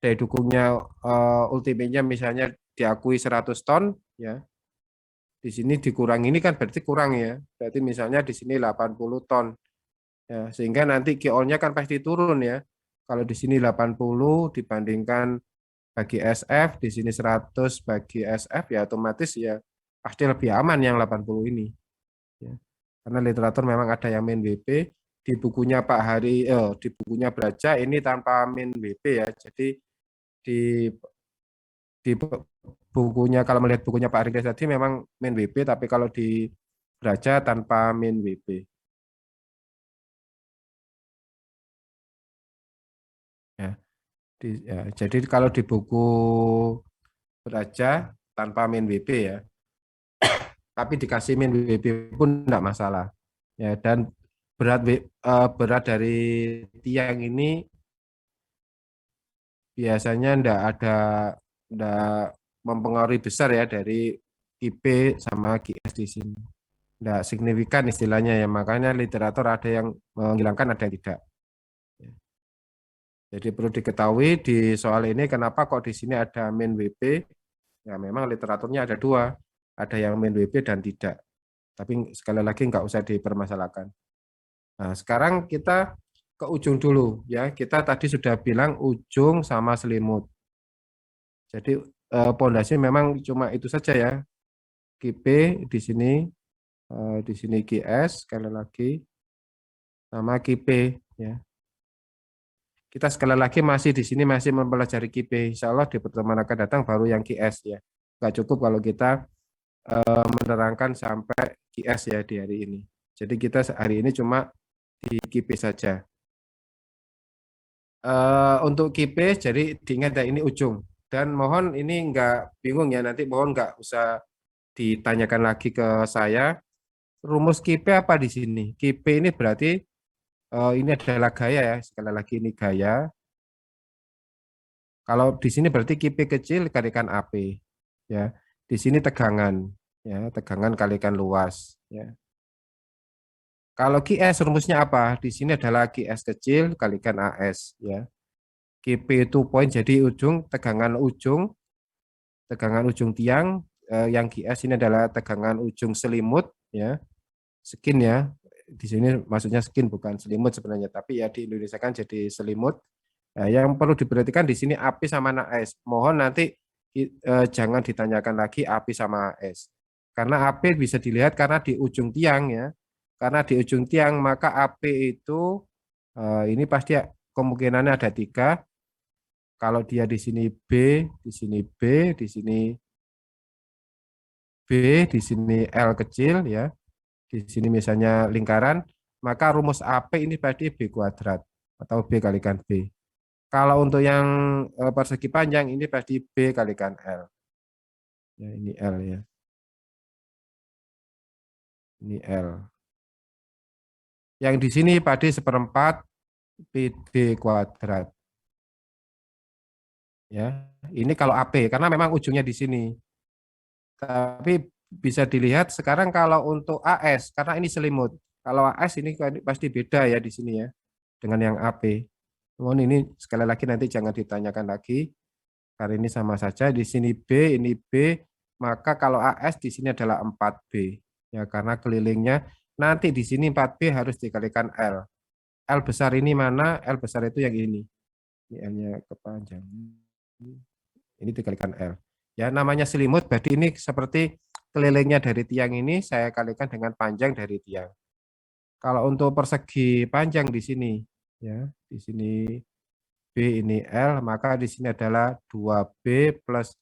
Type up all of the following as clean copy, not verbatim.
daya dukungnya ultimate-nya misalnya diakui 100 ton, ya. Di sini dikurangi ini kan berarti kurang ya. Berarti misalnya di sini 80 ton. Ya, sehingga nanti QO-nya kan pasti turun ya. Kalau di sini 80 dibandingkan bagi SF, di sini 100 bagi SF ya otomatis ya pasti lebih aman yang 80 ini. Ya. Karena literatur memang ada yang min WP, di bukunya Pak Hari, di bukunya Braja ini tanpa min WP ya. Jadi di bukunya kalau melihat bukunya Pak Ari tadi memang min WP, tapi kalau di Braja tanpa min WP. Ya. Jadi kalau di buku Braja tanpa min WP ya, tapi dikasih min WP pun tidak masalah. Ya, dan berat dari tiang ini biasanya tidak mempengaruhi besar ya dari IP sama QS di sini. Tidak signifikan istilahnya ya, makanya literatur ada yang menghilangkan, ada yang tidak. Jadi perlu diketahui di soal ini kenapa kok di sini ada min WP. Ya memang literaturnya ada dua, ada yang min WP dan tidak. Tapi sekali lagi nggak usah dipermasalahkan. Nah, sekarang kita ke ujung dulu ya. Kita tadi sudah bilang ujung sama selimut. Jadi pondasi memang cuma itu saja ya. QP di sini QS sekali lagi sama QP ya. Kita sekali lagi masih di sini masih mempelajari QP. Insya Allah di pertemuan akan datang baru yang QS ya. Nggak cukup kalau kita menerangkan sampai QS ya di hari ini. Jadi kita hari ini cuma di QP saja. Untuk QP jadi diingat ya ini ujung. Dan mohon ini nggak bingung ya, nanti mohon nggak usah ditanyakan lagi ke saya. Rumus QP apa di sini? QP ini berarti ini adalah gaya ya, sekali lagi ini gaya. Kalau di sini berarti QP kecil kalikan AP ya. Di sini tegangan ya, tegangan kalikan luas ya. Kalau QS rumusnya apa? Di sini adalah QS kecil kalikan AS ya. QP itu poin jadi tegangan ujung tiang, yang QS ini adalah tegangan ujung selimut ya. Skin ya. Di sini maksudnya skin bukan selimut sebenarnya, tapi ya di Indonesia kan jadi selimut. Nah, yang perlu diperhatikan di sini API sama AS. Mohon nanti jangan ditanyakan lagi API sama AS. Karena AP bisa dilihat karena di ujung tiang ya. Karena di ujung tiang maka AP itu ini pasti kemungkinannya ada 3. Kalau dia di sini B, di sini B, di sini B, di sini L kecil ya. Di sini misalnya lingkaran, maka rumus AP ini pasti B kuadrat atau B kalikan B. Kalau untuk yang persegi panjang ini pasti B kalikan L. Ya, ini L ya. Ini L. Yang di sini padi 1/4 PD kuadrat. Ya, ini kalau AP karena memang ujungnya di sini. Tapi bisa dilihat sekarang kalau untuk AS karena ini selimut. Kalau AS ini pasti beda ya di sini ya dengan yang AP. Mohon ini sekali lagi nanti jangan ditanyakan lagi. Karena ini sama saja di sini B, ini B, maka kalau AS di sini adalah 4B. Ya, karena kelilingnya nanti di sini 4B harus dikalikan L. L besar ini mana? L besar itu yang ini. Ini L-nya kepanjangan. Ini dikalikan L. Ya, namanya selimut, berarti ini seperti kelilingnya dari tiang ini saya kalikan dengan panjang dari tiang. Kalau untuk persegi panjang di sini, ya, di sini B ini L, maka di sini adalah 2B plus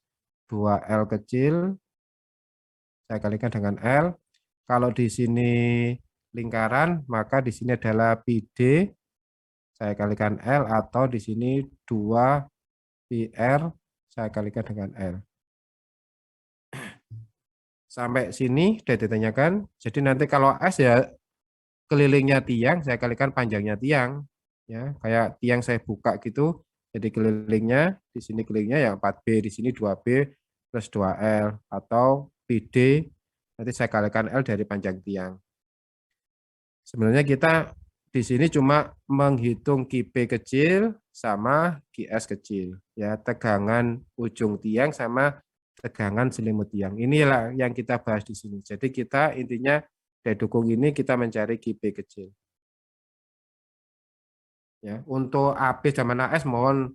2L kecil, saya kalikan dengan L. Kalau di sini lingkaran, maka di sini adalah PD, saya kalikan L, atau di sini 2PR, saya kalikan dengan L. Sampai sini sudah ditanyakan. Jadi nanti kalau S ya kelilingnya tiang, saya kalikan panjangnya tiang. Ya, kayak tiang saya buka gitu. Jadi kelilingnya, di sini kelilingnya yang 4B, di sini 2B plus 2L. Atau PD, nanti saya kalikan L dari panjang tiang. Sebenarnya kita di sini cuma menghitung QP kecil sama QS kecil, ya, tegangan ujung tiang sama tegangan selimut tiang. Inilah yang kita bahas di sini. Jadi kita intinya dari dukung ini kita mencari QP kecil. Ya, untuk AP sama AS mohon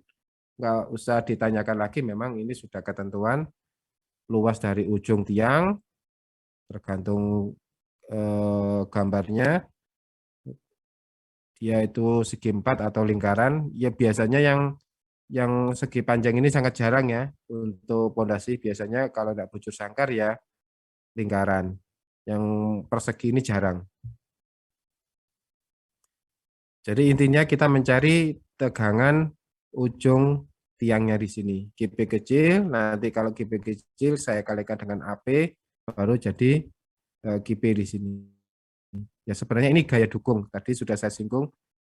nggak usah ditanyakan lagi, memang ini sudah ketentuan luas dari ujung tiang tergantung gambarnya. Dia itu segi 4 atau lingkaran. Ya biasanya yang segi panjang ini sangat jarang ya untuk pondasi. Biasanya kalau tidak bujur sangkar ya lingkaran. Yang persegi ini jarang. Jadi intinya kita mencari tegangan ujung tiangnya di sini. GP kecil, nanti kalau GP kecil saya kalikan dengan AP, baru jadi GP di sini. Ya sebenarnya ini gaya dukung. Tadi sudah saya singgung,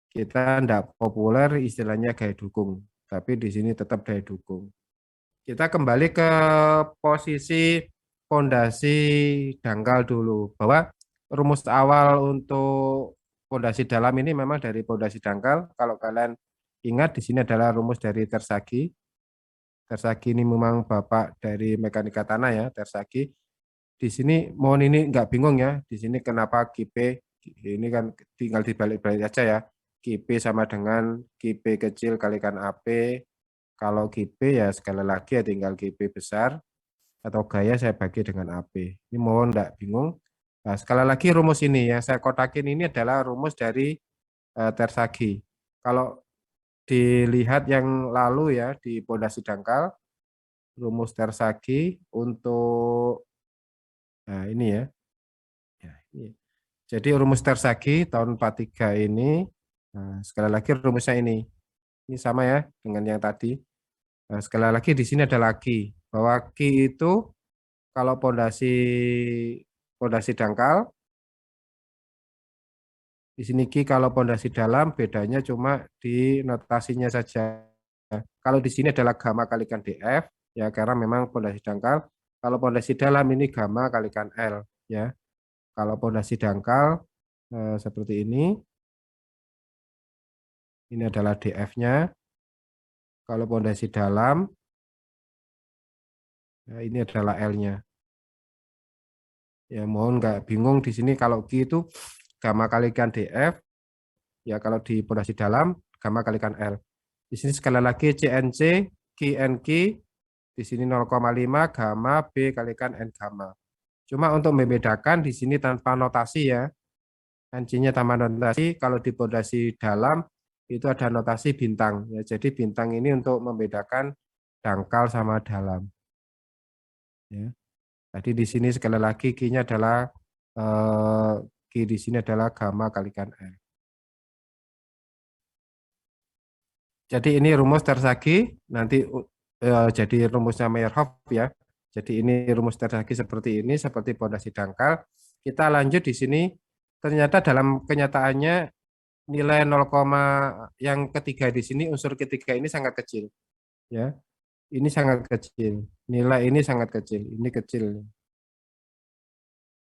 kita tidak populer istilahnya gaya dukung, tapi di sini tetap gaya dukung. Kita kembali ke posisi pondasi dangkal dulu, bahwa rumus awal untuk pondasi dalam ini memang dari pondasi dangkal. Kalau kalian ingat, di sini adalah rumus dari Tersagi. Tersagi ini memang bapak dari mekanika tanah ya, Tersagi. Di sini mohon ini nggak bingung ya, di sini kenapa GP, ini kan tinggal dibalik-balik aja ya. GP sama dengan GP kecil kalikan AP. Kalau GP ya sekali lagi ya tinggal GP besar, atau gaya saya bagi dengan AP. Ini mohon enggak bingung. Nah, sekali lagi rumus ini yang saya kotakin ini adalah rumus dari Tersagi. Kalau dilihat yang lalu ya di pondasi dangkal, rumus Tersagi untuk ini ya. Ya, ini. Jadi rumus Tersagi tahun 43 ini, nah, sekali lagi rumusnya ini. Ini sama ya dengan yang tadi. Nah, sekali lagi di sini ada lagi bahwa Ki itu kalau pondasi dangkal, di sini Ki kalau pondasi dalam bedanya cuma di notasinya saja. Kalau di sini adalah gamma kalikan DF ya karena memang pondasi dangkal. Kalau pondasi dalam ini gamma kalikan L ya. Kalau pondasi dangkal seperti ini adalah DF-nya. Kalau pondasi dalam ya, ini adalah L-nya. Ya mohon nggak bingung di sini kalau Q itu gamma kalikan DF, ya kalau di pondasi dalam gamma kalikan L. Di sini sekali lagi CNC, QNQ, di sini 0,5 gamma B kalikan N gamma. Cuma untuk membedakan di sini tanpa notasi ya, NC-nya tanpa notasi, kalau di pondasi dalam itu ada notasi bintang. Ya, jadi bintang ini untuk membedakan dangkal sama dalam. Ya. Jadi di sini sekali lagi Q-nya adalah Q di sini adalah gamma kalikan L. Jadi ini rumus Tersagi, nanti jadi rumusnya Meyerhof ya. Jadi ini rumus Tersagi seperti ini, seperti pondasi dangkal. Kita lanjut di sini, ternyata dalam kenyataannya nilai 0, yang ketiga di sini, unsur ketiga ini sangat kecil. Ya, ini sangat kecil. Nilai ini sangat kecil, ini kecil.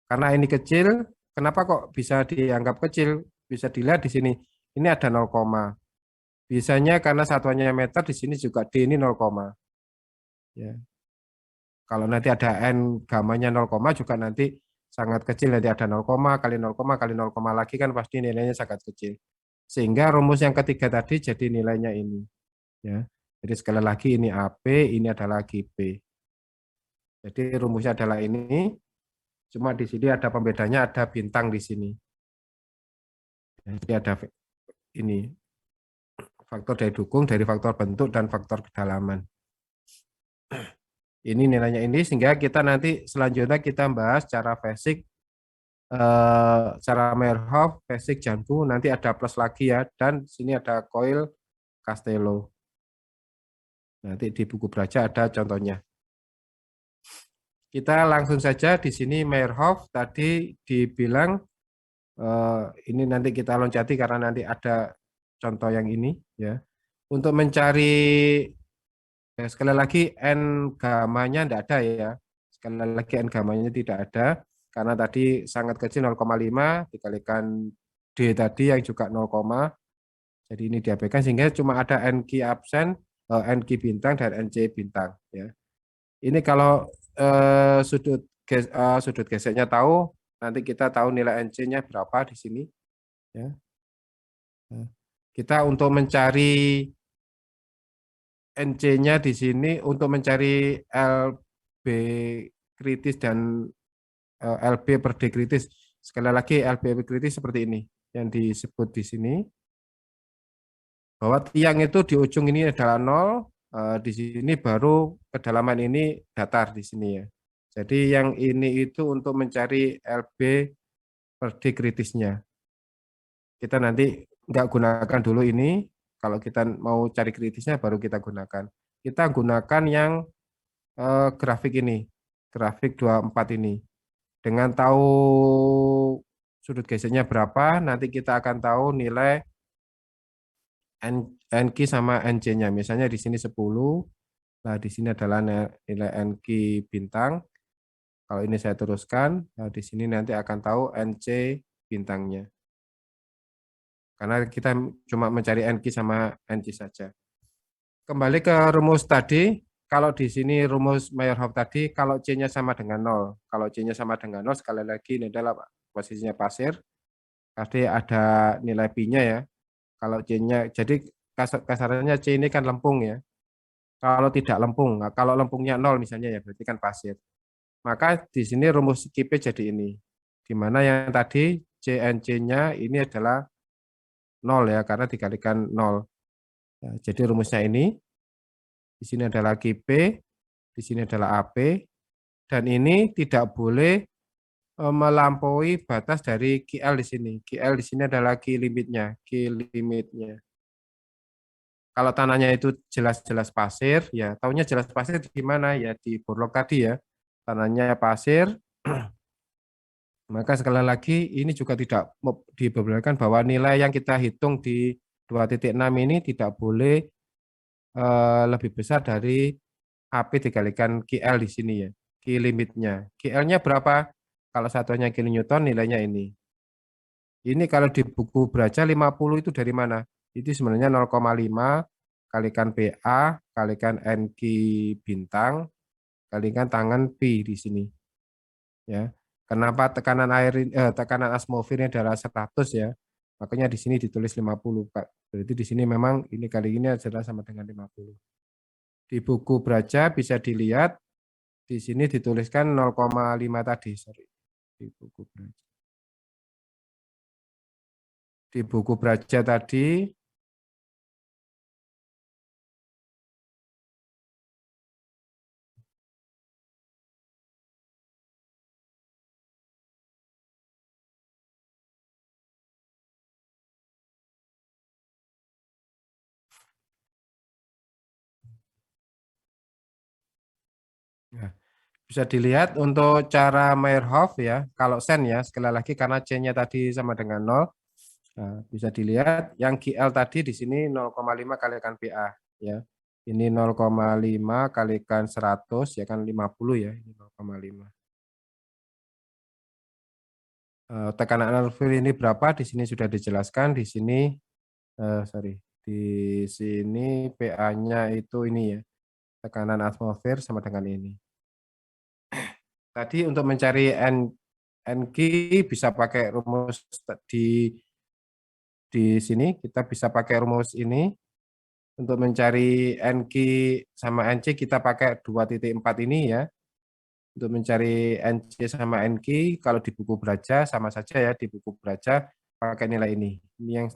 Karena ini kecil, kenapa kok bisa dianggap kecil? Bisa dilihat di sini, ini ada 0, biasanya karena satuannya meter, di sini juga D ini 0, ya. Kalau nanti ada N gamanya 0, juga nanti sangat kecil, nanti ada 0, kali 0, kali 0, lagi kan pasti nilainya sangat kecil. Sehingga rumus yang ketiga tadi jadi nilainya ini. Ya. Jadi sekali lagi ini AP, ini adalah GP. Jadi rumusnya adalah ini, cuma di sini ada pembedanya, ada bintang di sini. Jadi ada ini faktor daya dukung dari faktor bentuk dan faktor kedalaman. Ini nilainya ini, sehingga kita nanti selanjutnya kita bahas cara basic, cara Meyerhof, basic Janku, nanti ada plus lagi ya, dan sini ada coil Castello. Nanti di buku belajar ada contohnya. Kita langsung saja di sini Meyerhof tadi dibilang ini nanti kita loncati karena nanti ada contoh yang ini ya. Untuk mencari sekali lagi N gamanya tidak ada ya. Sekali lagi N gamanya tidak ada karena tadi sangat kecil 0,5 dikalikan D tadi yang juga 0, jadi ini diabaikan sehingga cuma ada NQ absen, NQ bintang dan NC bintang ya. Ini kalau sudut geseknya tahu, nanti kita tahu nilai NC-nya berapa di sini ya. Kita untuk mencari NC-nya di sini untuk mencari LB kritis dan LB per D kritis. Sekali lagi LB kritis seperti ini yang disebut di sini. Bahwa tiang itu di ujung ini adalah 0, di sini baru kedalaman ini datar di sini ya. Jadi yang ini itu untuk mencari LB per D kritisnya. Kita nanti nggak gunakan dulu ini, kalau kita mau cari kritisnya baru kita gunakan. Kita gunakan yang grafik ini, grafik 24 ini. Dengan tahu sudut geseknya berapa, nanti kita akan tahu nilai NQ sama NC-nya. Misalnya di sini 10, nah di sini adalah nilai NQ bintang. Kalau ini saya teruskan, nah di sini nanti akan tahu NC bintangnya. Karena kita cuma mencari NQ sama NC saja. Kembali ke rumus tadi, kalau di sini rumus Meyerhof tadi, kalau C-nya sama dengan 0. Kalau C-nya sama dengan 0, sekali lagi ini adalah posisinya pasir. Tadi ada nilai pi-nya ya. Kalau C-nya, jadi kasarannya C ini kan lempung ya. Kalau tidak lempung, nah kalau lempungnya 0 misalnya ya berarti kan pasir. Maka di sini rumus KIP jadi ini. Di mana yang tadi CNC-nya ini adalah 0 ya, karena dikalikan 0. Ya, jadi rumusnya ini, di sini adalah KIP, di sini adalah AP, dan ini tidak boleh melampaui batas dari QL di sini. QL di sini adalah key limitnya, Kalau tanahnya itu jelas-jelas pasir, ya tahunya jelas pasir di mana ya, di Borlog tadi ya. Tanahnya pasir, maka sekali lagi ini juga tidak diperbolehkan bahwa nilai yang kita hitung di 2.6 ini tidak boleh lebih besar dari AP dikalikan QL di sini ya, key limitnya. QL-nya berapa? Kalau satuannya kilonewton nilainya ini. Ini kalau di buku Braja 50 itu dari mana? Itu sebenarnya 0,5 kalikan PA kalikan NQ bintang kalikan tangan pi di sini. Ya. Kenapa tekanan atmosfernya adalah 100 ya? Makanya di sini ditulis 50, Pak. Berarti di sini memang ini kali ini adalah sama dengan 50. Di buku Braja bisa dilihat di sini dituliskan 0,5 tadi, sorry. Di buku Braja. Di buku Braja tadi ya, bisa dilihat untuk cara Meyerhof ya, kalau sen ya, sekali lagi karena C-nya tadi sama dengan 0, nah, bisa dilihat yang GL tadi di sini 0,5 kalikan PA ya. Ini 0,5 kalikan 100 ya kan 50 ya, ini 0,5. Tekanan atmosfer ini berapa? Di sini sudah dijelaskan, di sini sorry, di sini PA-nya itu ini ya. Tekanan atmosfer sama dengan ini. Tadi untuk mencari NQ bisa pakai rumus di sini, kita bisa pakai rumus ini. Untuk mencari NQ sama NC kita pakai 2.4 ini ya. Untuk mencari NC sama NQ kalau di buku Braja sama saja ya, di buku Braja pakai nilai ini. Ini yang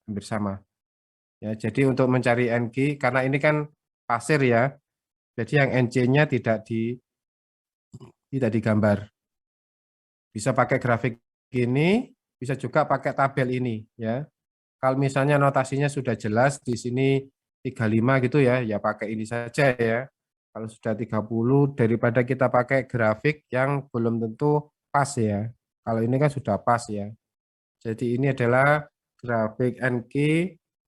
hampir sama. Ya, jadi untuk mencari NQ karena ini kan pasir ya. Jadi yang NC-nya tidak digambar. Bisa pakai grafik ini, bisa juga pakai tabel ini ya. Kalau misalnya notasinya sudah jelas di sini 35 gitu ya, ya pakai ini saja ya. Kalau sudah 30 daripada kita pakai grafik yang belum tentu pas ya. Kalau ini kan sudah pas ya. Jadi ini adalah grafik NQ,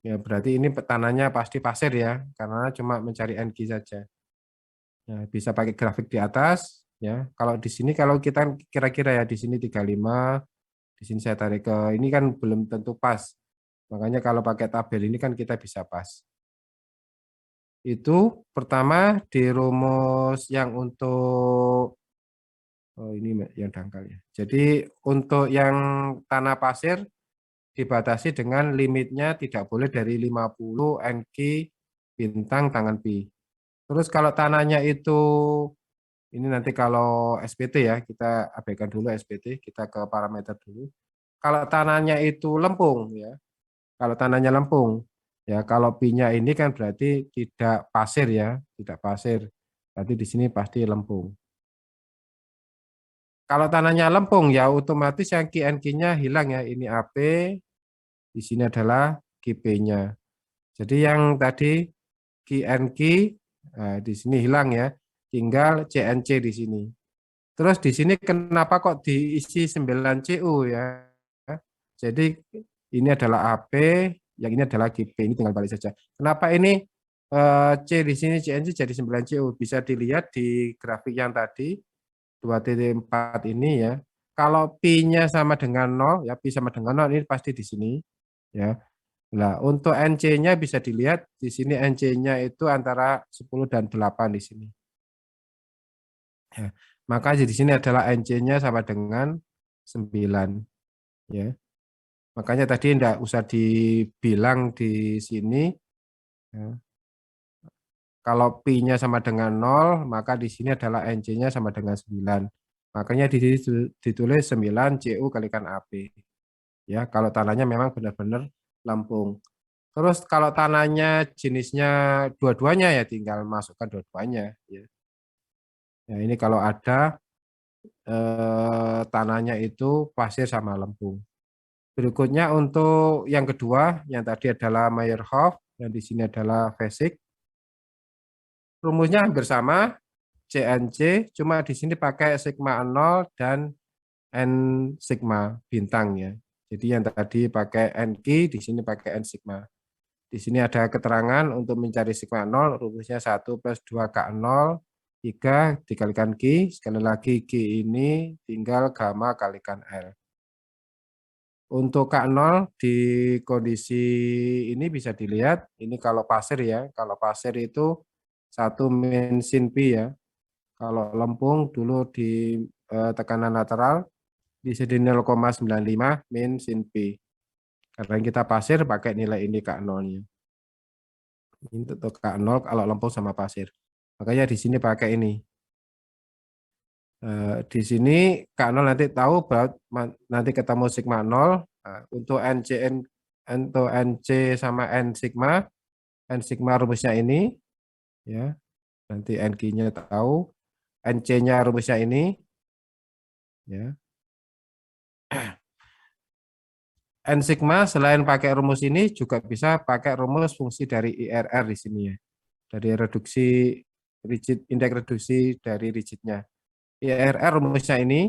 ya berarti ini tanahnya pasti pasir ya, karena cuma mencari NQ saja. Ya, bisa pakai grafik di atas ya. Kalau di sini kalau kita kira-kira ya di sini 35, Di sini saya tarik ke ini kan belum tentu pas. Makanya kalau pakai tabel ini kan kita bisa pas. Itu pertama di rumus yang untuk ini yang dangkal ya. Jadi untuk yang tanah pasir dibatasi dengan limitnya tidak boleh dari 50 NQ bintang tangan pi. Terus kalau tanahnya itu ini nanti kalau SPT ya, kita abaikan dulu SPT, kita ke parameter dulu. Kalau tanahnya itu lempung ya, kalau tanahnya lempung ya, kalau pi-nya ini kan berarti tidak pasir ya, tidak pasir. Berarti di sini pasti lempung. Kalau tanahnya lempung ya otomatis yang QNQ-nya hilang ya. Ini AP, di sini adalah QP-nya. Jadi yang tadi QNQ di sini hilang ya. Tinggal CNC di sini. Terus di sini kenapa kok diisi 9 CU ya? Jadi ini adalah AP, yang ini adalah GP. Ini tinggal balik saja. Kenapa ini C di sini CNC jadi 9 CU? Bisa dilihat di grafik yang tadi 2.4 ini ya. Kalau pi-nya sama dengan 0 ya, pi sama dengan 0 ini pasti di sini ya. Nah, untuk NC-nya bisa dilihat di sini NC-nya itu antara 10 dan 8 di sini. Ya. Maka di sini adalah NC-nya sama dengan 9 ya. Makanya tadi tidak usah dibilang di sini ya. Kalau pi-nya sama dengan 0, maka di sini adalah NC-nya sama dengan 9. Makanya di sini ditulis 9 CU kalikan AP. Ya, kalau tanahnya memang benar-benar lempung. Terus kalau tanahnya jenisnya dua-duanya ya tinggal masukkan dua-duanya ya. Ya, ini kalau ada tanahnya itu pasir sama lempung. Berikutnya untuk yang kedua, yang tadi adalah Meyerhof, yang di sini adalah Fasik. Rumusnya hampir sama, CNC, cuma di sini pakai sigma 0 dan N sigma bintang ya. Jadi yang tadi pakai NQ, di sini pakai N sigma. Di sini ada keterangan untuk mencari sigma 0, rumusnya 1 plus 2K0, 3 dikalikan Q, sekali lagi Q ini tinggal gamma kalikan L. Untuk K0 di kondisi ini bisa dilihat, ini kalau pasir ya, kalau pasir itu 1 min sin pi ya. Kalau lempung dulu di tekanan lateral di sini 0,95 min sin pi. Karena kita pasir pakai nilai ini K0-nya. Ini untuk K0 kalau lempung sama pasir. Makanya di sini pakai ini. Di sini K0 nanti tahu bahwa nanti ketemu sigma 0. Untuk untuk NC sama N sigma rumusnya ini ya. Nanti NQ-nya tahu, NC-nya rumusnya ini ya. N sigma selain pakai rumus ini juga bisa pakai rumus fungsi dari IRR di sini ya. Dari reduksi rigid, indeks reduksi dari rigidnya. IRR rumusnya ini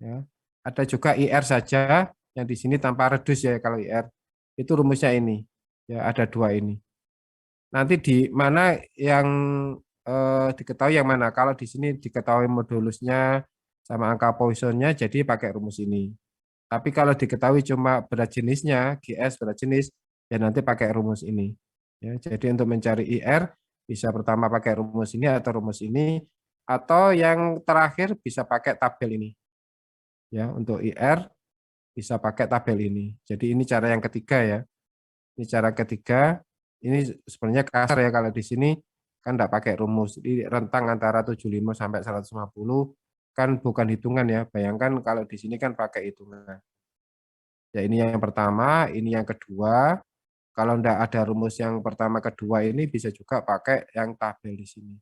ya. Ada juga IR saja yang di sini tanpa redus ya kalau IR. Itu rumusnya ini. Ya, ada dua ini. Nanti di mana yang diketahui yang mana? Kalau di sini diketahui modulusnya sama angka Poissonnya jadi pakai rumus ini. Tapi kalau diketahui cuma berat jenisnya, GS berat jenis, ya nanti pakai rumus ini. Ya, jadi untuk mencari IR, bisa pertama pakai rumus ini atau rumus ini, atau yang terakhir bisa pakai tabel ini. Ya, untuk IR bisa pakai tabel ini. Jadi ini cara yang ketiga ya. Ini cara ketiga, ini sebenarnya kasar ya kalau di sini kan tidak pakai rumus. Di rentang antara 75 sampai 150 kan bukan hitungan ya. Bayangkan kalau di sini kan pakai hitungan. Ya ini yang pertama, ini yang kedua. Kalau tidak ada rumus yang pertama kedua ini bisa juga pakai yang tabel di sini.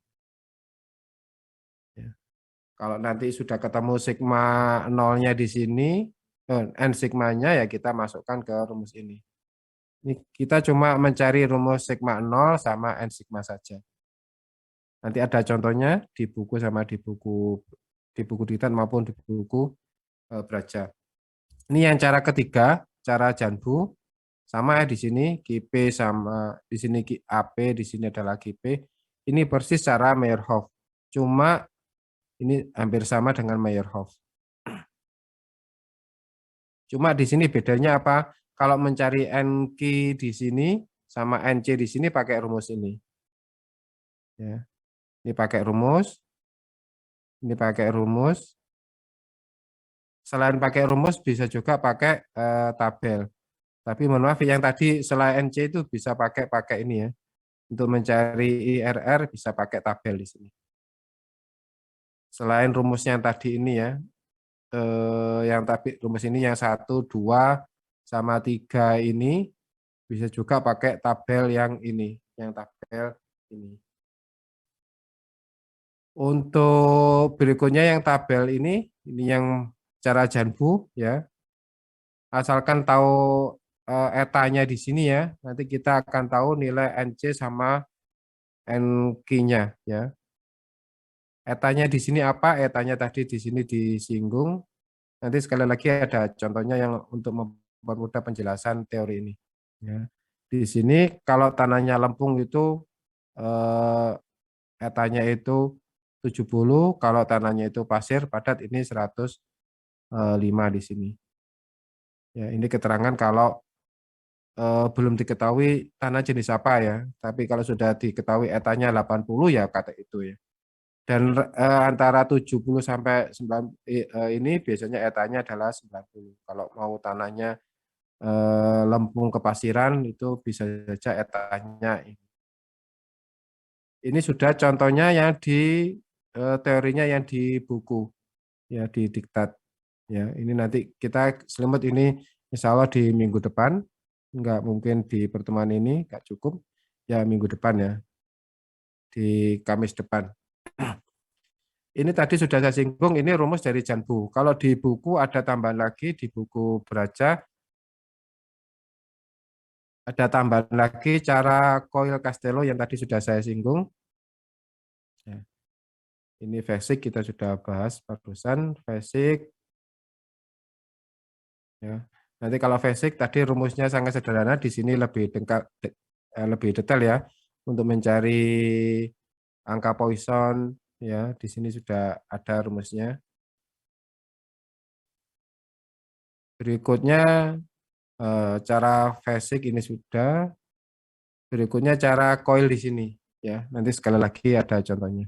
Ya. Kalau nanti sudah ketemu sigma nolnya di sini, n sigmanya ya kita masukkan ke rumus ini. Ini kita cuma mencari rumus sigma 0 sama n sigma saja. Nanti ada contohnya di buku sama di buku diktat maupun di buku Braja. Ini yang cara ketiga, cara Janbu. Sama ya di sini GP sama di sini AP, di sini adalah GP. Ini persis cara Meyerhof. Cuma ini hampir sama dengan Meyerhof. Cuma di sini bedanya apa? Kalau mencari NQ di sini sama NC di sini pakai rumus ini. Ya. Ini pakai rumus, ini pakai rumus. Selain pakai rumus bisa juga pakai tabel. Tapi mohon maaf yang tadi selain NC itu bisa pakai ini ya. Untuk mencari IRR bisa pakai tabel di sini. Selain rumusnya yang tadi ini ya, yang tapi rumus ini yang 1, 2, sama 3 ini bisa juga pakai tabel yang ini, yang tabel ini. Untuk berikutnya yang tabel ini yang cara Janbu ya. Asalkan tahu etanya di sini ya, nanti kita akan tahu nilai NC sama NQ-nya ya. Etanya di sini apa? Etanya tadi di sini disinggung. Nanti sekali lagi ada contohnya yang untuk mempermudah penjelasan teori ini. Ya. Di sini kalau tanahnya lempung itu etanya itu 70, kalau tanahnya itu pasir padat ini 105 di sini. Ya, ini keterangan kalau belum diketahui tanah jenis apa ya. Tapi kalau sudah diketahui etanya 80 ya kata itu ya. Dan antara 70 sampai 9 ini biasanya etanya adalah 90. Kalau mau tanahnya lempung kepasiran itu bisa saja etanya ini. Ini sudah contohnya yang di teorinya yang di buku ya di diktat ya. Ini nanti kita selimut ini insya Allah di minggu depan, nggak mungkin di pertemuan ini nggak cukup ya minggu depan ya di Kamis depan. Ini tadi sudah saya singgung, ini rumus dari Janbu. Kalau di buku ada tambahan lagi, di buku Beraja, ada tambahan lagi cara coil Castello yang tadi sudah saya singgung. Ya. Ini basic kita sudah bahas barusan, basic. Ya. Nanti kalau basic tadi rumusnya sangat sederhana, di sini lebih lebih detail ya untuk mencari angka Poisson ya. Di sini sudah ada rumusnya. Berikutnya cara basic ini sudah. Berikutnya cara coil di sini ya. Nanti sekali lagi ada contohnya.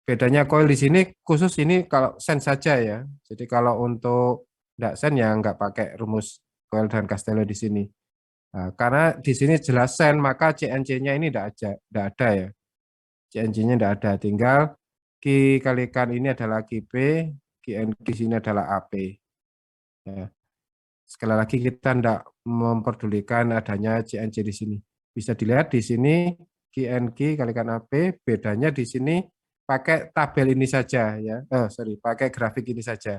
Bedanya coil di sini khusus ini kalau sen saja ya. Jadi kalau untuk enggak sen ya enggak pakai rumus coil dan Castello di sini. Nah, karena di sini jelas sen maka CNC-nya ini enggak ada ya. CNC-nya enggak ada. Tinggal Q kalikan ini adalah QP, QNQ di sini adalah AP. Ya. Sekali lagi kita tidak memperdulikan adanya CNC di sini. Bisa dilihat di sini QNQ kalikan AP, bedanya di sini pakai tabel ini saja ya. Pakai grafik ini saja.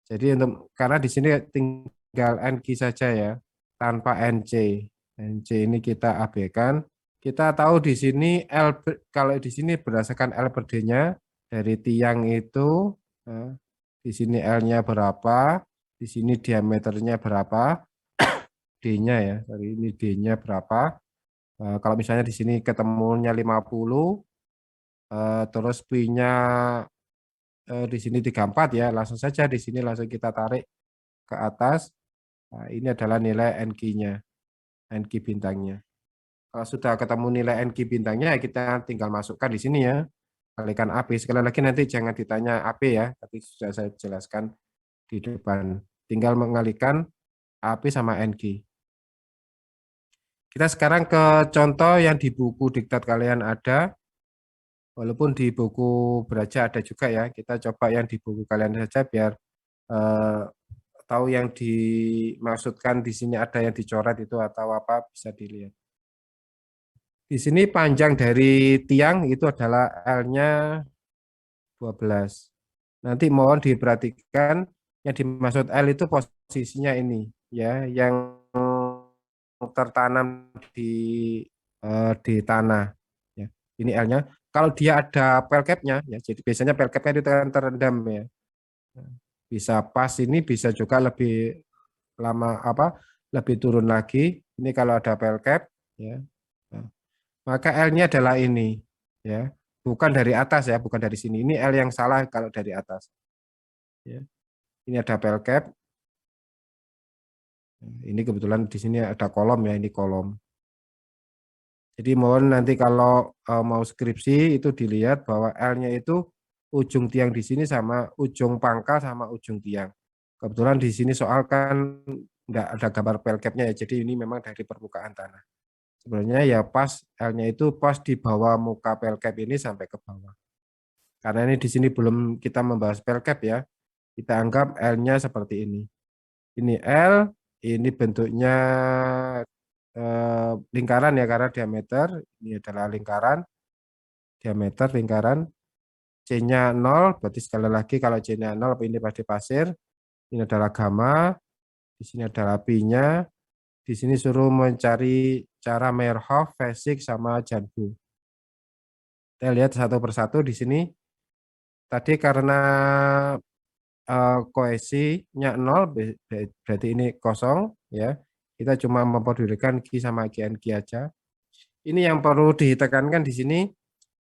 Jadi untuk karena di sini tinggal NQ saja ya, tanpa NC. NC ini kita abaikan. Kita tahu di sini L kalau di sini berdasarkan L per D-nya dari tiang itu di sini L-nya berapa, di sini diameternya berapa, D-nya ya, dari ini D-nya berapa. Kalau misalnya di sini ketemunya 50, terus Pi-nya di sini 34 ya, langsung saja di sini langsung kita tarik ke atas. Nah, ini adalah nilai NQ-nya, NQ bintangnya. Kalau sudah ketemu nilai NQ bintangnya, kita tinggal masukkan di sini ya, kalikan AP. Sekali lagi nanti jangan ditanya AP ya, tapi sudah saya jelaskan di depan. Tinggal mengalikan AP sama NQ. Kita sekarang ke contoh yang di buku diktat kalian ada, walaupun di buku Beraja ada juga ya. Kita coba yang di buku kalian saja biar tahu yang dimaksudkan di sini ada yang dicoret itu atau apa bisa dilihat. Di sini panjang dari tiang itu adalah L-nya 12. Nanti mohon diperhatikan yang dimaksud L itu posisinya ini ya, yang tertanam di tanah ya. Ini L-nya. Kalau dia ada pelkapnya ya, jadi biasanya pelkapnya itu terendam ya. Bisa pas ini bisa juga lebih lama apa? Lebih turun lagi. Ini kalau ada pelkap ya. Nah, maka L-nya adalah ini ya. Bukan dari atas ya, bukan dari sini. Ini L yang salah kalau dari atas. Ya. Ini ada pelkap. Ini kebetulan di sini ada kolom ya, ini kolom. Jadi mohon nanti kalau mau skripsi itu dilihat bahwa L-nya itu ujung tiang di sini sama ujung pangkal sama ujung tiang. Kebetulan di sini soal kan nggak ada gambar pelkapnya ya, jadi ini memang dari permukaan tanah. Sebenarnya ya pas L-nya itu pas di bawah muka pelkap ini sampai ke bawah. Karena ini di sini belum kita membahas pelkap ya, kita anggap L-nya seperti ini. Ini L, ini bentuknya lingkaran ya karena diameter, ini adalah lingkaran, diameter lingkaran, C-nya 0, berarti sekali lagi kalau C-nya 0 ini pasti pasir, ini adalah gamma, di sini adalah pi-nya, di sini suruh mencari cara Meyerhof, Fessig, sama Janbu. Kita lihat satu persatu di sini. Tadi karena koesinya 0, berarti ini kosong ya. Kita cuma mempedulikan Q sama GNQ aja. Ini yang perlu ditekankan di sini.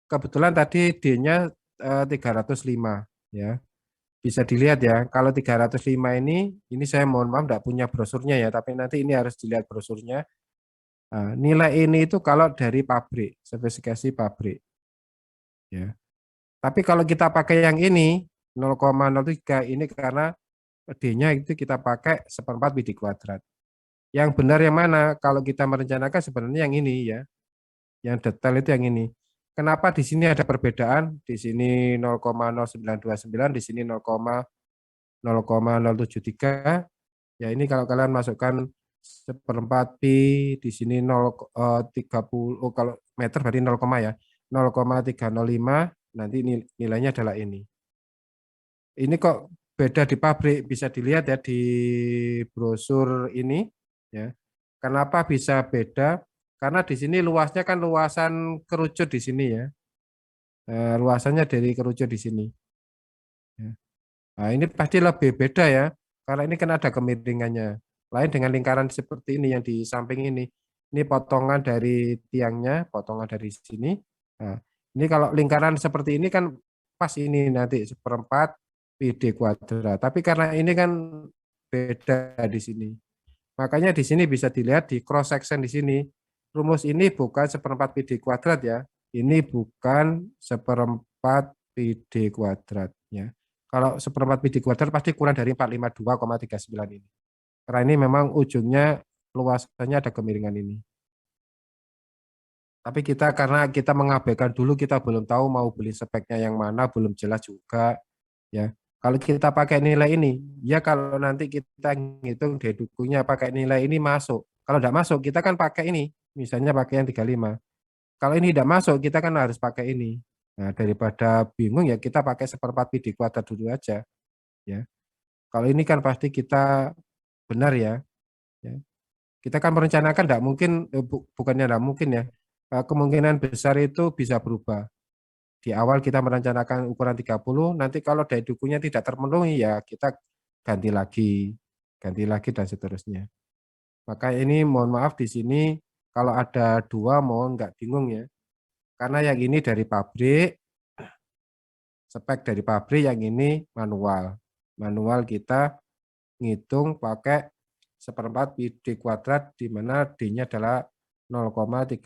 Kebetulan tadi D-nya 305 ya. Bisa dilihat ya, kalau 305 ini saya mohon maaf tidak punya brosurnya ya, tapi nanti ini harus dilihat brosurnya. Nah, nilai ini itu kalau dari pabrik, spesifikasi pabrik ya. Tapi kalau kita pakai yang ini 0,03 ini karena D-nya itu kita pakai seperempat pi d kuadrat. Yang benar yang mana? Kalau kita merencanakan sebenarnya yang ini ya. Yang detail itu yang ini. Kenapa di sini ada perbedaan? Di sini 0,0929, di sini 0,073. Ya ini kalau kalian masukkan seperempat pi, di sini 0,30, kalau meter berarti 0, ya. 0,305, nanti nilainya adalah ini. Ini kok beda di pabrik, bisa dilihat ya di brosur ini ya. Kenapa bisa beda? Karena di sini luasnya kan luasan kerucut di sini ya. Luasannya dari kerucut di sini. Ya. Nah, ini pasti lebih beda ya, karena ini kan ada kemiringannya. Lain dengan lingkaran seperti ini yang di samping ini. Ini potongan dari tiangnya, potongan dari sini. Nah, ini kalau lingkaran seperti ini kan pas ini nanti seperempat pi d kuadrat. Tapi karena ini kan beda di sini. Makanya di sini bisa dilihat di cross section di sini. Rumus ini bukan seperempat pi d kuadrat ya. Ini bukan seperempat pi d kuadrat ya. Kalau seperempat pi d kuadrat pasti kurang dari 452,39 ini. Karena ini memang ujungnya luasannya ada kemiringan ini. Tapi kita karena kita mengabaikan dulu, kita belum tahu mau beli speknya yang mana, belum jelas juga ya. Kalau kita pakai nilai ini, ya kalau nanti kita ngitung deduksinya pakai nilai ini masuk. Kalau tidak masuk, kita kan pakai ini. Misalnya pakai yang 35. Kalau ini tidak masuk, kita kan harus pakai ini. Nah, daripada bingung ya kita pakai seperempat pi d kuadrat dulu aja. Ya. Kalau ini kan pasti kita benar ya. Ya. Kita kan merencanakan tidak mungkin, bukannya tidak mungkin ya. Kemungkinan besar itu bisa berubah. Di awal kita merencanakan ukuran 30, nanti kalau daya dukungnya tidak terpenuhi ya kita ganti lagi dan seterusnya. Maka ini mohon maaf di sini kalau ada dua mohon nggak bingung ya. Karena yang ini dari pabrik, spek dari pabrik, yang ini manual. Manual kita ngitung pakai seperempat pi d kuadrat di mana D-nya adalah 0,305.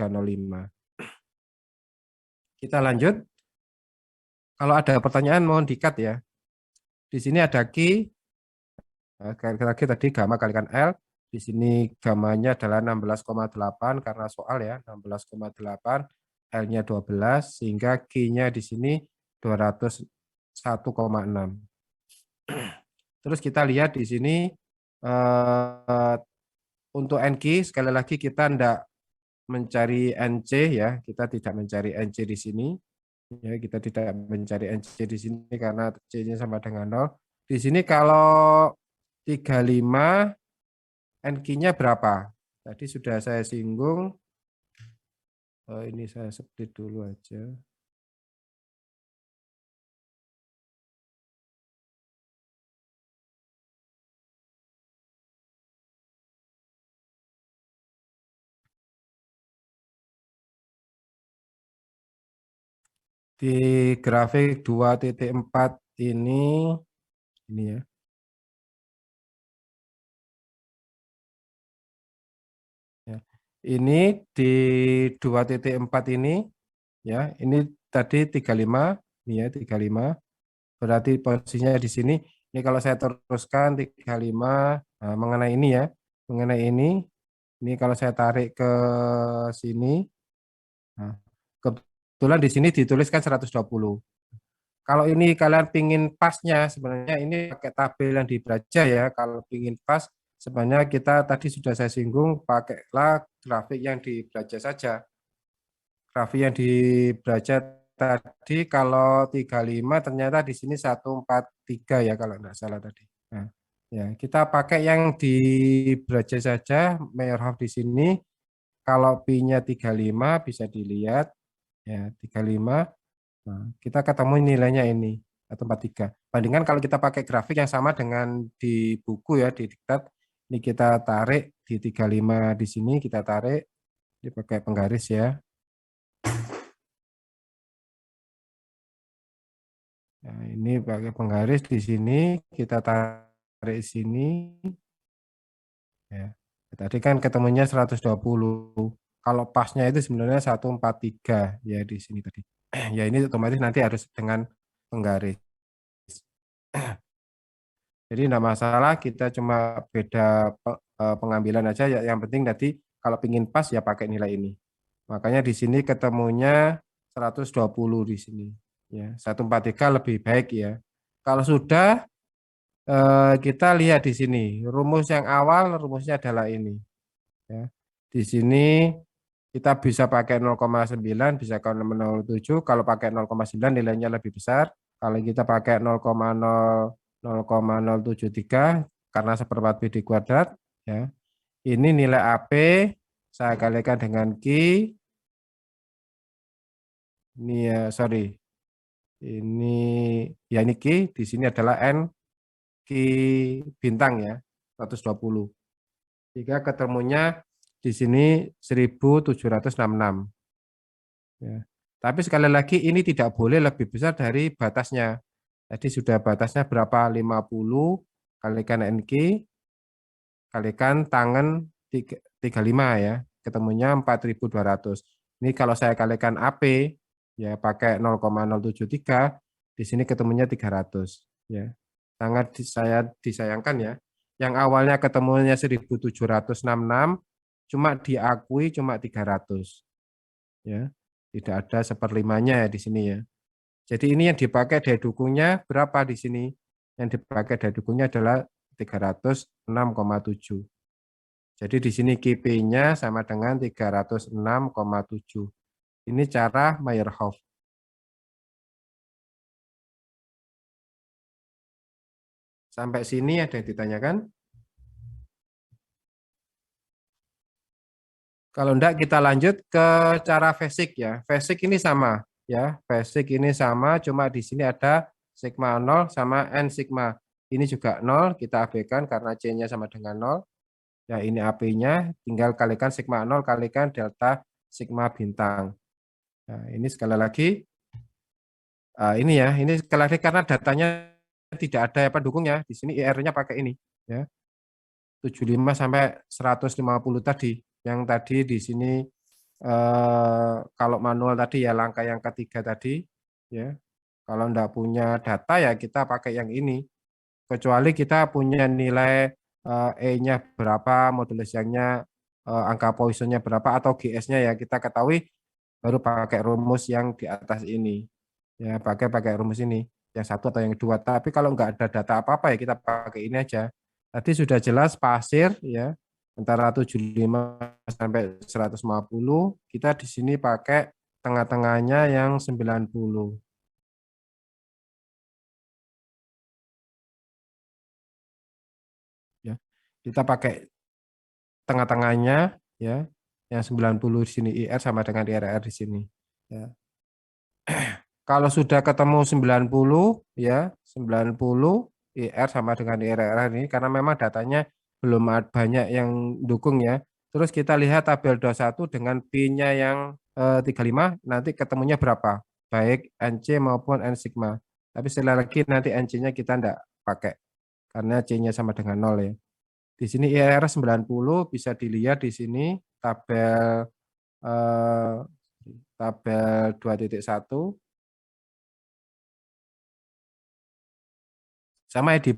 Kita lanjut. Kalau ada pertanyaan mohon di-cut ya. Di sini ada Q, lagi tadi gamma kalikan L. Di sini gamanya adalah 16,8 karena soal ya, 16,8, L-nya 12, sehingga Q-nya di sini 201,6. Terus kita lihat di sini untuk NQ, sekali lagi kita tidak mencari NC ya, kita tidak mencari NC di sini. Ya, kita tidak mencari NC di sini karena C-nya sama dengan 0. Di sini kalau 35 NQ-nya berapa? Tadi sudah saya singgung. Ini saya split dulu aja. Di grafik 2.4 ini ya. Ini di 2.4 ini ya, ini tadi 35 ini ya 35. Berarti posisinya di sini. Ini kalau saya teruskan 35 mengenai ini ya, mengenai ini kalau saya tarik ke sini, nah, kebetulan di sini dituliskan 120. Kalau ini kalian pingin pasnya, sebenarnya ini pakai tabel yang di Braja ya. Kalau pingin pas, sebenarnya kita tadi sudah saya singgung, pakailah grafik yang di Braja saja. Grafik yang di Braja tadi kalau 35 ternyata di sini 143 ya kalau nggak salah tadi. Nah, ya kita pakai yang di Braja saja, Meyerhof di sini. Kalau Pi-nya 35 bisa dilihat ya 35. Nah, kita ketemu nilainya ini 143. Bandingkan kalau kita pakai grafik yang sama dengan di buku ya di diktat, ini kita tarik di 35 di sini kita tarik dipakai penggaris ya. Nah, ini pakai penggaris di sini kita tarik sini ya. Tadi kan ketemunya 120. Kalau pasnya itu sebenarnya 143 ya di sini tadi. Ya ini otomatis nanti harus dengan penggaris. Jadi tidak masalah, kita cuma beda pengambilan aja. Ya, yang penting tadi kalau pingin pas ya pakai nilai ini. Makanya di sini ketemunya 120 di sini. Ya, 143 lebih baik ya. Kalau sudah kita lihat di sini rumus yang awal rumusnya adalah ini. Ya. Di sini kita bisa pakai 0,9 bisa ke 0,07. Kalau pakai 0,9 nilainya lebih besar. Kalau kita pakai 0,073 karena seperempat pi di kuadrat ya. Ini nilai AP saya kalikan dengan Q. Ini ya sorry. Ini ya ini Q, di sini adalah N Q bintang ya 120. Jika ketemunya di sini 1766 ya. Tapi sekali lagi ini tidak boleh lebih besar dari batasnya. Tadi sudah batasnya berapa? 50 kalikan NQ kalikan tangan 35 ya. Ketemunya 4200. Ini kalau saya kalikan AP ya pakai 0,073 di sini ketemunya 300 ya. Sangat saya disayangkan ya. Yang awalnya ketemunya 1766 cuma diakui cuma 300 ya. Tidak ada seperlimanya ya di sini ya. Jadi ini yang dipakai daya dukungnya berapa di sini? Yang dipakai daya dukungnya adalah 306,7. Jadi di sini KP-nya sama dengan 306,7. Ini cara Meyerhof. Sampai sini ada yang ditanyakan? Kalau enggak kita lanjut ke cara basic ya. Basic ini sama ya. Basic ini sama cuma di sini ada sigma 0 sama n sigma. Ini juga 0 kita abaikan karena C-nya sama dengan 0. Ya ini AP-nya tinggal kalikan sigma 0 kalikan delta sigma bintang. Nah, ini sekali lagi ini ya, ini sekali lagi karena datanya tidak ada apa dukungnya. Di sini IR-nya pakai ini ya. 75 sampai 150 tadi. Yang tadi di sini kalau manual tadi ya langkah yang ketiga tadi ya. Kalau enggak punya data ya kita pakai yang ini. Kecuali kita punya nilai E-nya berapa, modulasinya angka Poisson-nya berapa atau GS-nya ya kita ketahui baru pakai rumus yang di atas ini. Ya, pakai rumus ini, yang satu atau yang dua. Tapi kalau nggak ada data apa-apa ya kita pakai ini aja. Tadi sudah jelas pasir ya antara 75 sampai 150. Kita di sini pakai tengah-tengahnya yang 90. Ya. Kita pakai tengah-tengahnya ya yang 90 di sini IR sama dengan IRR di sini. Ya. Kalau sudah ketemu 90 ya 90 IR sama dengan IRR ini karena memang datanya belum banyak yang dukung ya. Terus kita lihat tabel 21 dengan P-nya yang 35 nanti ketemunya berapa? Baik NC maupun N sigma. Tapi sekali lagi nanti NC-nya kita enggak pakai karena C-nya sama dengan 0 ya. Di sini IRR 90 bisa dilihat di sini tabel tabel 2.1 sama ya, di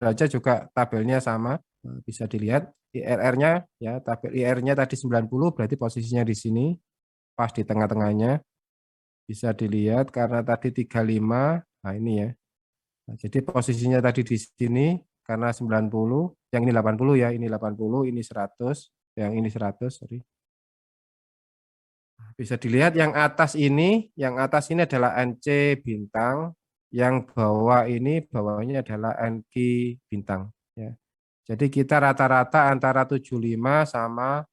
Braja juga tabelnya sama, bisa dilihat IRR-nya ya, tabel IRR-nya tadi 90, berarti posisinya di sini pas di tengah-tengahnya, bisa dilihat karena tadi 35. Nah ini ya. Nah, jadi posisinya tadi di sini karena 90, yang ini 80 ya, ini 80, ini 100, yang ini 100, sorry. Bisa dilihat yang atas ini adalah NC bintang, yang bawahnya adalah NQ bintang ya. Jadi kita rata-rata antara 75 sama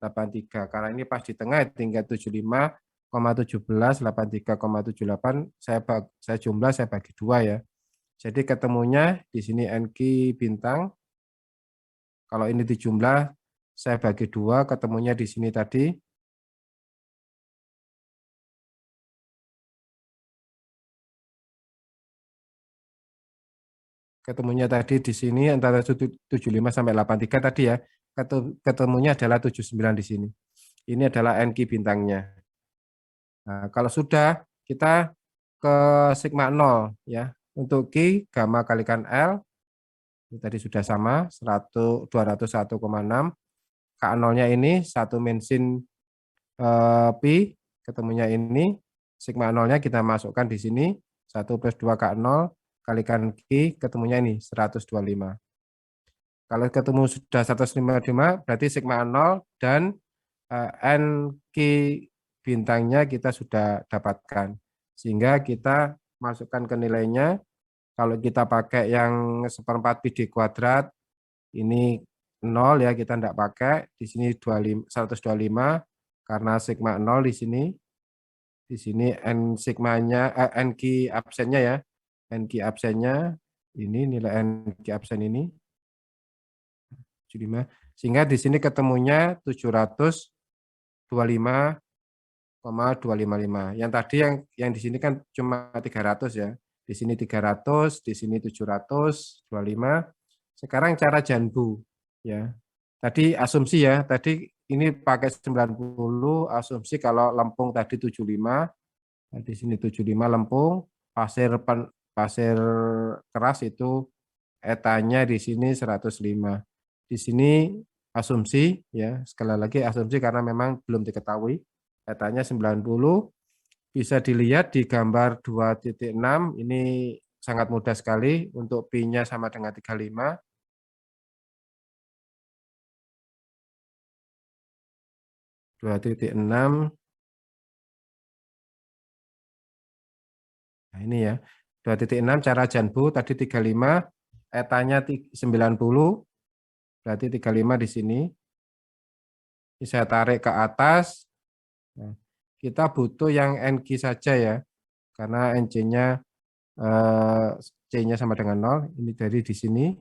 83. Karena ini pas di tengah tinggal 75,17, 83,78, saya jumlah saya bagi 2 ya. Jadi ketemunya di sini NQ bintang. Kalau ini dijumlah saya bagi 2, ketemunya di sini tadi di sini antara 75 sampai 83 tadi ya. Ketemunya adalah 79 di sini. Ini adalah NQ bintangnya. Nah, kalau sudah kita ke sigma 0 ya. Untuk Q gamma kalikan L ini tadi sudah sama 201,6. K0-nya ini 1 mensin pi, ketemunya ini sigma 0-nya kita masukkan di sini 1 plus 2 K0 kalikan Q, ketemunya ini 125. Kalau ketemu sudah 155 berarti sigma 0 dan NQ bintangnya kita sudah dapatkan. Sehingga kita masukkan ke nilainya. Kalau kita pakai yang seperempat pi d kuadrat, ini 0 ya, kita tidak pakai. Di sini 125 karena sigma 0 di sini. Di sini NQ absennya ya. NQ absennya ini nilai NQ absen ini 75. Sehingga di sini ketemunya 725,255. Yang tadi yang di sini kan cuma 300 ya. Di sini 300, di sini 725. Sekarang cara Janbu ya. Tadi asumsi ya, tadi ini pakai 90, asumsi kalau lempung tadi 75. Nah, di sini 75 lempung, pasir keras itu etanya di sini 105. Di sini asumsi ya, sekali lagi asumsi karena memang belum diketahui. Etanya 90, bisa dilihat di gambar 2.6, ini sangat mudah sekali untuk pi-nya sama dengan 35. 2.6. Nah ini ya, 2.6 cara Janbu tadi 35, etanya 90, berarti 35 di sini. Ini saya tarik ke atas. Nah, kita butuh yang NQ saja ya, karena NC-nya C-nya sama dengan 0. Ini dari di sini.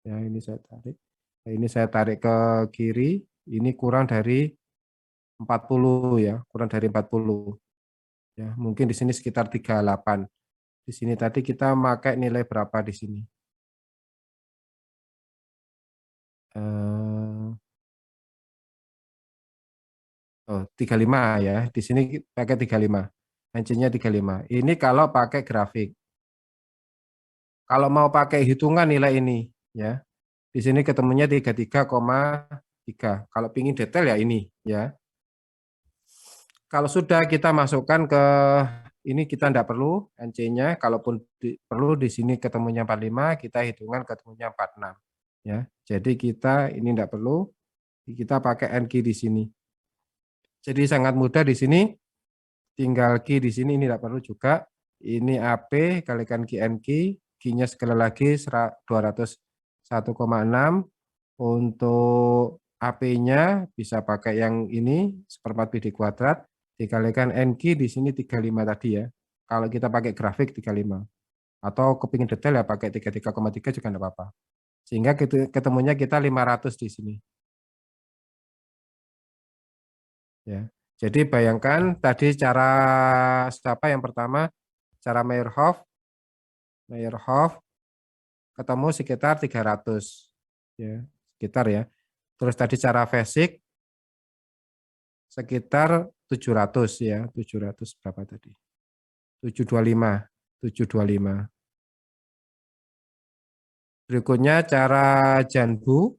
Ya, ini saya tarik. Nah, ini saya tarik ke kiri. Ini kurang dari 40 ya, kurang dari 40. Ya, mungkin di sini sekitar 38. Di sini tadi kita pakai nilai berapa di sini? 35 ya. Di sini pakai 35. NC-nya 35. Ini kalau pakai grafik. Kalau mau pakai hitungan nilai ini ya. Di sini ketemunya 33,3. Kalau pingin detail ya ini ya. Kalau sudah kita masukkan ke ini, kita tidak perlu NC-nya, kalaupun perlu di sini ketemunya 45, kita hitungan ketemunya 46 ya. Jadi kita ini tidak perlu, kita pakai NQ di sini. Jadi sangat mudah di sini, tinggal Q di sini, ini tidak perlu juga. Ini AP kalikan QNQ, Q-nya sekali lagi 201,6. Untuk AP-nya bisa pakai yang ini, seperempat pi d kuadrat, dikalikan NQ di sini 35 tadi ya. Kalau kita pakai grafik 35. Atau kepingin detail ya pakai 33,3 juga enggak apa-apa. Sehingga ketemunya kita 500 di sini. Ya. Jadi bayangkan tadi cara siapa yang pertama, cara Meyerhof ketemu sekitar 300 ya, sekitar ya. Terus tadi cara Vesic sekitar 700 ya, 700 berapa tadi? 725, 725. Berikutnya cara janbu.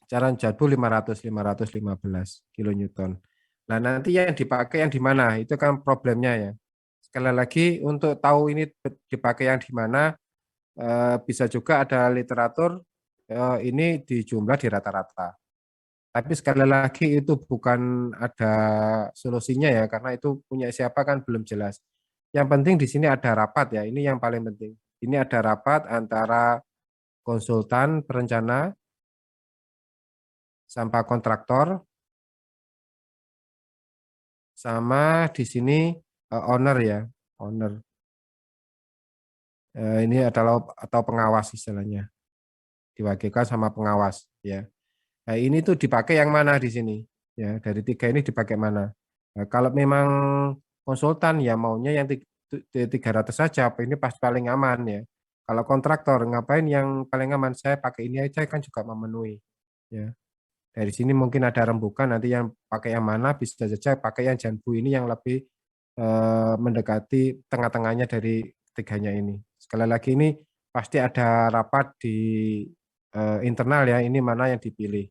Cara janbu 515 kilonewton. Nah, nanti yang dipakai yang di mana? Itu kan problemnya ya. Sekali lagi untuk tahu ini dipakai yang di mana, bisa juga ada literatur ini di jumlah di rata-rata. Tapi sekali lagi itu bukan ada solusinya ya, karena itu punya siapa kan belum jelas. Yang penting di sini ada rapat ya, ini yang paling penting. Ini ada rapat antara konsultan perencana sampai kontraktor sama di sini owner ya, owner. Ini adalah atau pengawas istilahnya, diwakilkan sama pengawas ya. Nah, ini tuh dipakai yang mana di sini? Ya, dari tiga ini dipakai mana? Nah, kalau memang konsultan ya maunya yang 300 saja, ini pasti paling aman ya. Kalau kontraktor ngapain yang paling aman? Saya pakai ini aja kan juga memenuhi. Ya, dari sini mungkin ada rembukan nanti yang pakai yang mana bisa saja pakai yang janbu ini yang lebih mendekati tengah-tengahnya dari tiganya ini. Sekali lagi ini pasti ada rapat di internal ya, ini mana yang dipilih.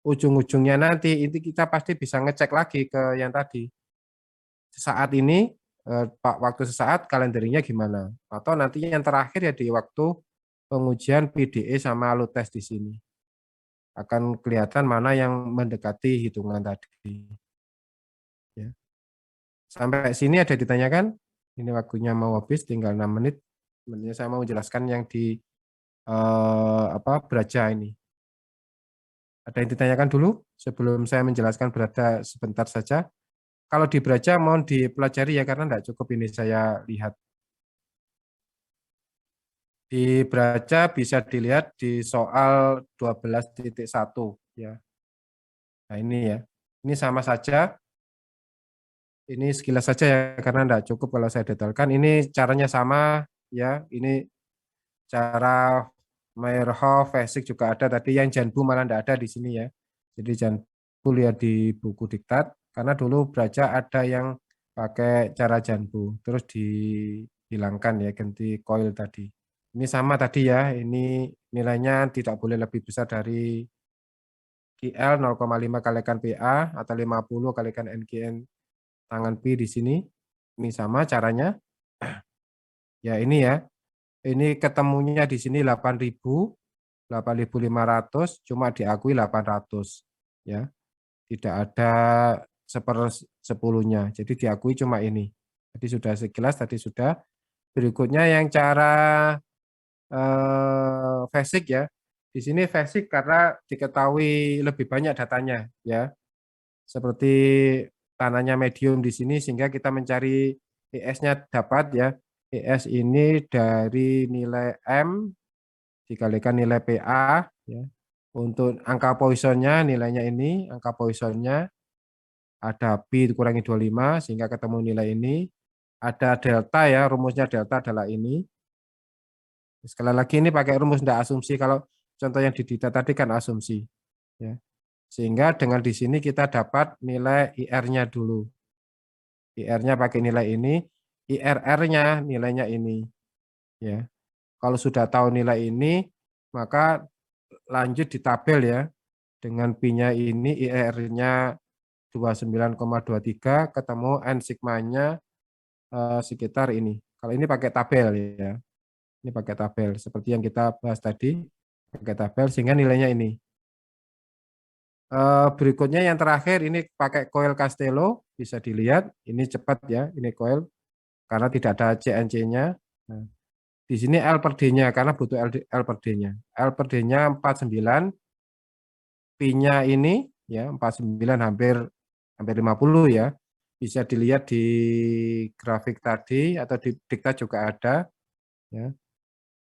Ujung-ujungnya nanti ini kita pasti bisa ngecek lagi ke yang tadi. Saat ini Pak waktu sesaat kalendernya gimana? Atau nanti yang terakhir ya di waktu pengujian PDE sama load test di sini. Akan kelihatan mana yang mendekati hitungan tadi. Ya. Sampai sini ada ditanyakan? Ini waktunya mau habis, tinggal 6 menit. Sebenarnya saya mau menjelaskan yang di Braja ini. Ada yang ditanyakan dulu sebelum saya menjelaskan Braja sebentar saja. Kalau di Braja mohon dipelajari ya karena tidak cukup ini saya lihat. Di Braja bisa dilihat di soal 12.1 ya. Nah ini ya. Ini sama saja. Ini sekilas saja ya karena tidak cukup kalau saya detailkan. Ini caranya sama ya. Ini cara Meyerhoff, Basic juga ada. Tadi yang Janbu malah tidak ada di sini ya. Jadi Janbu lihat di buku diktat. Karena dulu Braja ada yang pakai cara Janbu. Terus dihilangkan ya, ganti coil tadi. Ini sama tadi ya. Ini nilainya tidak boleh lebih besar dari GL 0,5 kalikan PA atau 50 kalikan NGN tangan P di sini. Ini sama caranya. Ya ini ya. Ini ketemunya di sini 8.000, 8.500, cuma diakui 800 ya. Tidak ada sepersepuluhnya. Jadi diakui cuma ini. Tadi sudah sekilas, tadi sudah. Berikutnya yang cara basic ya. Di sini basic karena diketahui lebih banyak datanya ya. Seperti tanahnya medium di sini sehingga kita mencari ES-nya dapat ya. ES ini dari nilai M dikalikan nilai PA ya. Untuk angka Poissonnya nilainya ini, angka Poissonnya ada P dikurangi 25 sehingga ketemu nilai ini. Ada delta ya, rumusnya delta adalah ini. Sekali lagi ini pakai rumus tidak asumsi, kalau contoh yang didita tadi kan asumsi. Ya. Sehingga dengan di sini kita dapat nilai IR-nya dulu. IR-nya pakai nilai ini, IRR-nya nilainya ini. Ya. Kalau sudah tahu nilai ini, maka lanjut di tabel ya. Dengan P-nya ini, IR-nya 29,23, ketemu N sigmanya sekitar ini. Kalau ini pakai tabel ya. Ini pakai tabel. Seperti yang kita bahas tadi, pakai tabel sehingga nilainya ini. Berikutnya yang terakhir ini pakai coil Castello, bisa dilihat. Ini cepat ya, ini coil. Karena tidak ada CNC-nya. Nah, di sini L per D-nya, karena butuh L per D-nya. L per D-nya 49, P-nya ini ya 49 hampir 50 ya. Bisa dilihat di grafik tadi atau di diktat juga ada ya.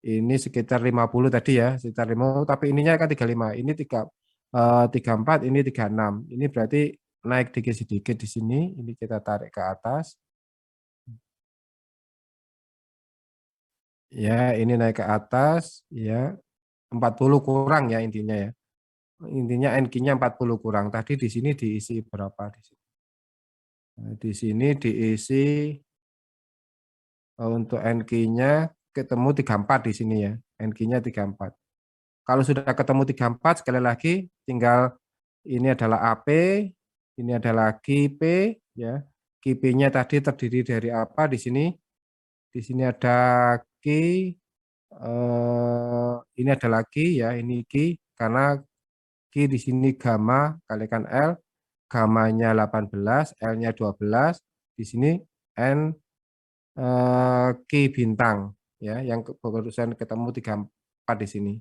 Ini sekitar 50 tadi ya, sekitar 50 tapi ininya kan 35. Ini 34, ini 36. Ini berarti naik sedikit-sedikit di sini. Ini kita tarik ke atas. Ya, ini naik ke atas ya. 40 kurang ya intinya ya. Intinya NQ-nya 40 kurang. Tadi di sini diisi berapa di sini? Nah, di sini diisi untuk NQ-nya ketemu 34 di sini ya. NQ-nya 34. Kalau sudah ketemu 34 sekali lagi tinggal ini adalah AP, ini adalah QP ya. QP-nya tadi terdiri dari apa di sini? Di sini ada Q, ini adalah Q ya, ini Q karena Q di sini gamma kalikan L, gamanya 18, L-nya 12, di sini N Q bintang ya, yang barusan ketemu 34 di sini.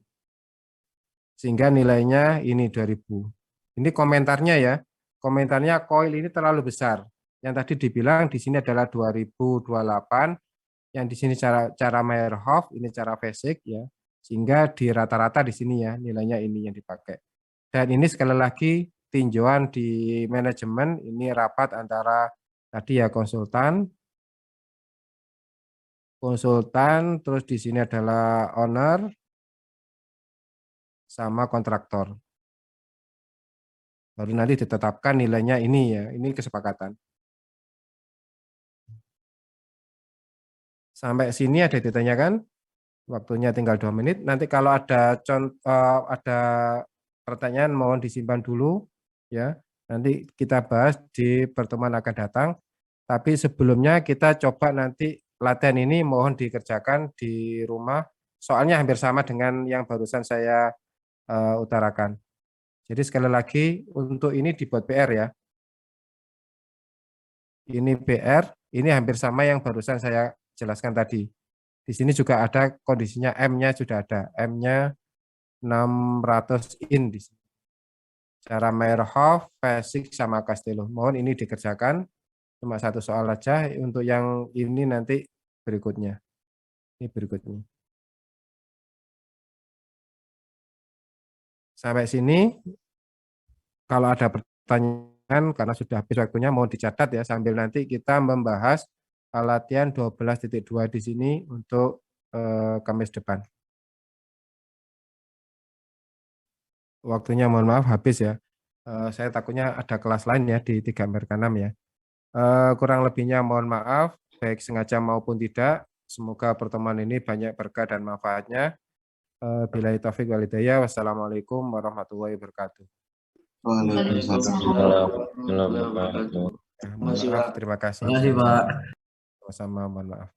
Sehingga nilainya ini 2000. Ini komentarnya ya. Komentarnya koil ini terlalu besar. Yang tadi dibilang di sini adalah 2028, yang di sini cara Meyerhof, ini cara Basic ya. Sehingga di rata-rata di sini ya nilainya ini yang dipakai. Dan ini sekali lagi tinjauan di manajemen, ini rapat antara tadi ya konsultan, terus di sini adalah owner sama kontraktor. Baru nanti ditetapkan nilainya ini ya, ini kesepakatan. Sampai sini ada ditanyakan? Waktunya tinggal 2 menit. Nanti kalau ada ada pertanyaan mohon disimpan dulu ya. Nanti kita bahas di pertemuan akan datang. Tapi sebelumnya kita coba nanti latihan ini mohon dikerjakan di rumah. Soalnya hampir sama dengan yang barusan saya utarakan. Jadi sekali lagi untuk ini dibuat PR ya. Ini PR, ini hampir sama yang barusan saya jelaskan tadi. Di sini juga ada kondisinya M-nya sudah ada. M-nya 600 in di sini. Cara Meyerhof, Basic sama Castello. Mohon ini dikerjakan. Cuma satu soal aja. Untuk yang ini nanti berikutnya. Ini berikutnya. Sampai sini. Kalau ada pertanyaan karena sudah habis waktunya mohon dicatat ya sambil nanti kita membahas latihan 12.2 di sini untuk Kamis depan. Waktunya mohon maaf habis ya. Saya takutnya ada kelas lain ya di 3-6 ya. Kurang lebihnya mohon maaf, baik sengaja maupun tidak. Semoga pertemuan ini banyak berkah dan manfaatnya. Billahi taufiq wal hidayah. Wassalamualaikum warahmatullahi wabarakatuh. Waalaikumsalam warahmatullahi wabarakatuh. Mohon maaf, terima kasih. Terima kasih, Pak. Sama-sama, mohon maaf.